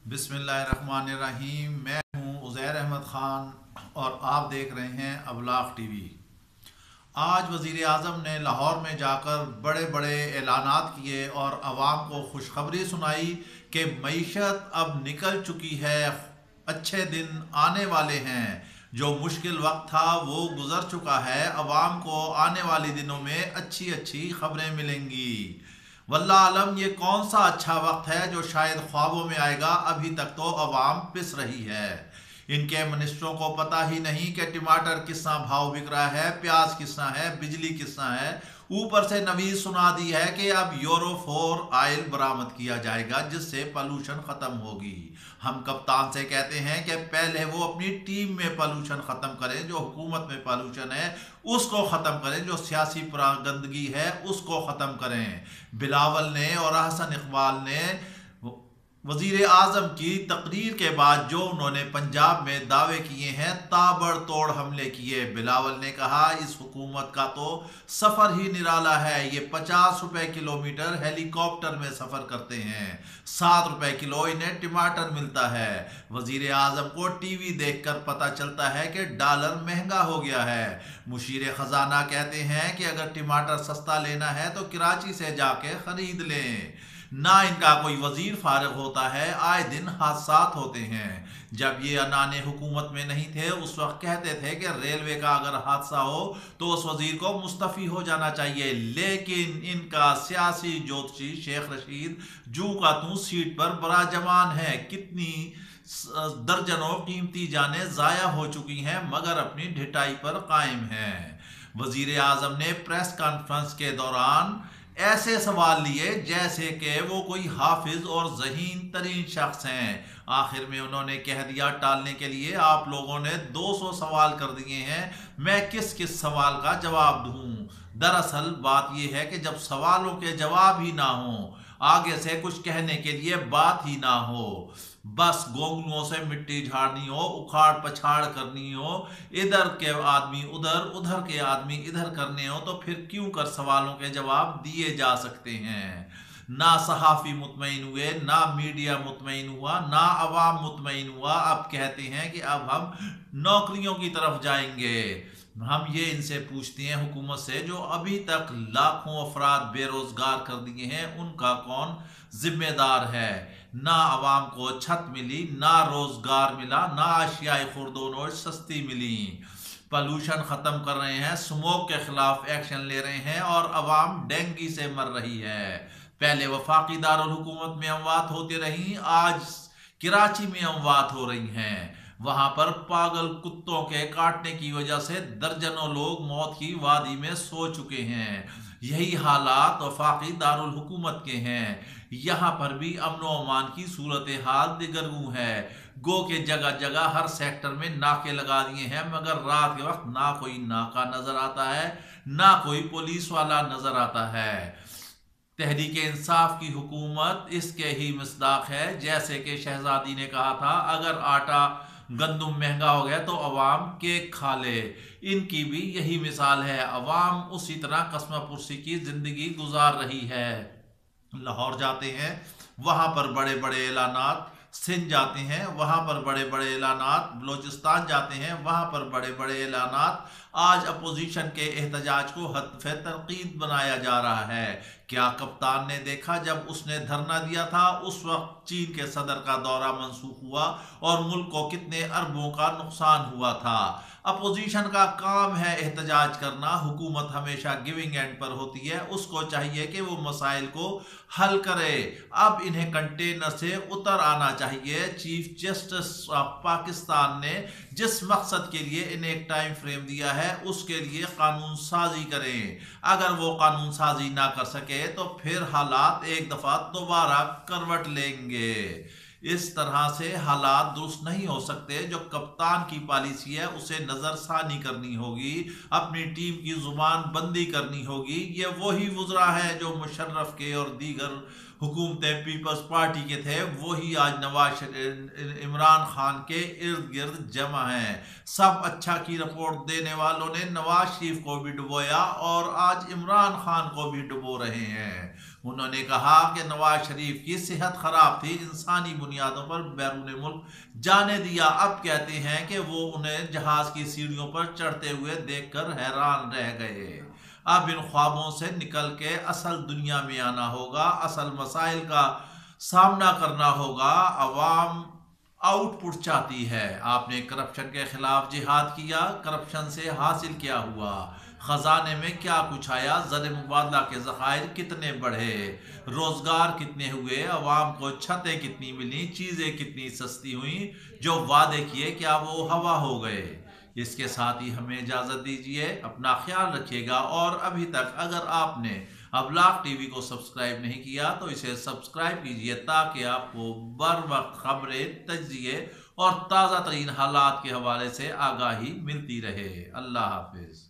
बिस्मिल्लाहिर्रहमानिर्रहीम। मैं हूं उज़ैर अहमद ख़ान और आप देख रहे हैं अबलाग टीवी। आज वज़ीर आज़म ने लाहौर में जाकर बड़े बड़े ऐलानात किए और आवाम को खुशखबरी सुनाई कि मईशत अब निकल चुकी है, अच्छे दिन आने वाले हैं, जो मुश्किल वक्त था वो गुज़र चुका है, आवाम को आने वाले दिनों में अच्छी अच्छी खबरें मिलेंगी। वल्लाह आलम ये कौन सा अच्छा वक्त है जो शायद ख्वाबों में आएगा। अभी तक तो अवाम पिस रही है। इनके मिनिस्टरों को पता ही नहीं कि टमाटर कितना भाव बिक रहा है, प्याज कितना है, बिजली कितना है। ऊपर से नवीज सुना दी है कि अब यूरो 4 ऑयल बरामद किया जाएगा जिससे पॉल्यूशन खत्म होगी। हम कप्तान से कहते हैं कि पहले वो अपनी टीम में पॉल्यूशन खत्म करें, जो हुकूमत में पॉल्यूशन है उसको खत्म करें, जो सियासी गंदगी है उसको खत्म करें। बिलावल ने और अहसन इकबाल ने वजीर आजम की तकरीर के बाद जो उन्होंने पंजाब में दावे किए हैं, ताबड़तोड़ हमले किए। बिलावल ने कहा इस हुकूमत का तो सफ़र ही निराला है, ये 50 रुपए किलोमीटर हेलीकॉप्टर में सफ़र करते हैं, 7 रुपए किलो इन्हें टमाटर मिलता है। वजीर आजम को टीवी देखकर पता चलता है कि डॉलर महंगा हो गया है। मुशीर ख़जाना कहते हैं कि अगर टमाटर सस्ता लेना है तो कराची से जाके खरीद लें। ना इनका कोई वजीर फारिग होता है, आए दिन हादसात होते हैं। जब ये अनाने हुकूमत में नहीं थे उस वक्त कहते थे कि रेलवे का अगर हादसा हो तो उस वजीर को मुस्तफ़ी हो जाना चाहिए, लेकिन इनका सियासी ज्योतिषी शेख रशीद जू का तू सीट पर बराजमान है। कितनी दर्जनों कीमती जानें ज़ाया हो चुकी हैं मगर अपनी ढिठाई पर कायम है। वजीर आजम ने प्रेस कॉन्फ्रेंस के दौरान ऐसे सवाल लिए जैसे कि वो कोई हाफिज और ज़हीन तरीन शख्स हैं। आखिर में उन्होंने कह दिया, टालने के लिए आप लोगों ने 200 सवाल कर दिए हैं, मैं किस किस सवाल का जवाब दूं। दरअसल बात यह है कि जब सवालों के जवाब ही ना हो, आगे से कुछ कहने के लिए बात ही ना हो, बस गोंगलुओं से मिट्टी झाड़नी हो, उखाड़ पछाड़ करनी हो, इधर के आदमी उधर, उधर के आदमी इधर करने हो, तो फिर क्यों कर सवालों के जवाब दिए जा सकते हैं। ना सहाफ़ी मुतमईन हुए, ना मीडिया मुतमईन हुआ, ना अवाम मुतमईन हुआ। अब कहते हैं कि अब हम नौकरियों की तरफ जाएंगे। हम ये इनसे पूछते हैं हुकूमत से, जो अभी तक लाखों अफराद बेरोजगार कर दिए हैं उनका कौन जिम्मेदार है। ना आवाम को छत मिली, ना रोजगार मिला, ना अशियाए खुर्दोनोश सस्ती मिली। पॉल्यूशन खत्म कर रहे हैं, स्मोक के खिलाफ एक्शन ले रहे हैं और अवाम डेंगू से मर रही है। पहले वफाकी दारुल हुकूमत में अमवात होती रही, आज कराची में अमवात हो रही हैं। वहां पर पागल कुत्तों के काटने की वजह से दर्जनों लोग मौत की वादी में सो चुके हैं। यही हालात वफाकी दारुल हुकूमत के हैं। यहाँ पर भी अमन व अमान की सूरत हाल दिगरगू है। गो के जगह जगह हर सेक्टर में नाके लगा दिए हैं, मगर रात के वक्त ना कोई नाका नजर आता है, ना कोई पुलिस वाला नजर आता है। तहरीक इंसाफ की हुकूमत इसके ही मिसदाक है। जैसे कि शहजादी ने कहा था, अगर आटा गंदुम महंगा हो गया तो अवाम केक खा ले। इनकी भी यही मिसाल है, अवाम उसी तरह कसम पुरसी की जिंदगी गुजार रही है। लाहौर जाते हैं वहां पर बड़े बड़े ऐलानात, सिंध जाते हैं वहां पर बड़े बड़े ऐलानात, बलोचिस्तान जाते हैं वहां पर बड़े बड़े ऐलानात। आज अपोजिशन के एहतजाज को हत्फ तनकीद बनाया जा रहा है। क्या कप्तान ने देखा जब उसने धरना दिया था उस वक्त चीन के सदर का दौरा मंसूख हुआ और मुल्क को कितने अरबों का नुकसान हुआ था। अपोजिशन का काम है एहतजाज करना, हुकूमत हमेशा गिविंग एंड पर होती है, उसको चाहिए कि वो मसाइल को हल करे। अब इन्हें कंटेनर से उतर आना चाहिए। चीफ जस्टिस ऑफ पाकिस्तान ने जिस मकसद के लिए इन्हें एक टाइम फ्रेम दिया है उसके लिए कानून साजी करें। अगर वो कानून साजी ना कर सके तो फिर हालात एक दफा दोबारा करवट लेंगे। इस तरह से हालात दुरुस्त नहीं हो सकते। जो कप्तान की पॉलिसी है उसे नजरसानी करनी होगी, अपनी टीम की जुबान बंदी करनी होगी। ये वही वुज़रा है जो मुशर्रफ के और दीगर हुकूमतें पीपल्स पार्टी के थे, वही आज इमरान खान के इर्द गिर्द जमा हैं। सब अच्छा की रिपोर्ट देने वालों ने नवाज शरीफ को भी डुबोया और आज इमरान खान को भी डुबो रहे हैं। उन्होंने कहा कि नवाज शरीफ की सेहत खराब थी, इंसानी बुनियादों पर बैरून मुल्क जाने दिया। अब कहते हैं कि वो उन्हें जहाज की सीढ़ियों पर चढ़ते हुए देखकर हैरान रह गए। अब इन ख्वाबों से निकल के असल दुनिया में आना होगा, असल मसाइल का सामना करना होगा। अवाम आउटपुट चाहती है। आपने करप्शन के खिलाफ जिहाद किया, करप्शन से हासिल क्या हुआ, खजाने में क्या कुछ आया, ज़र मुबादला के ज़खायर कितने बढ़े, रोज़गार कितने हुए, अवाम को छतें कितनी मिली, चीज़ें कितनी सस्ती हुई, जो वादे किए क्या वो हवा हो गए। इसके साथ ही हमें इजाज़त दीजिए, अपना ख्याल रखिएगा। और अभी तक अगर आपने अबलाग टीवी को सब्सक्राइब नहीं किया तो इसे सब्सक्राइब कीजिए, ताकि आपको बर वक्त खबरें, तज्जिए और ताज़ा तरीन हालात के हवाले से आगाही मिलती रहे। अल्लाह हाफिज़।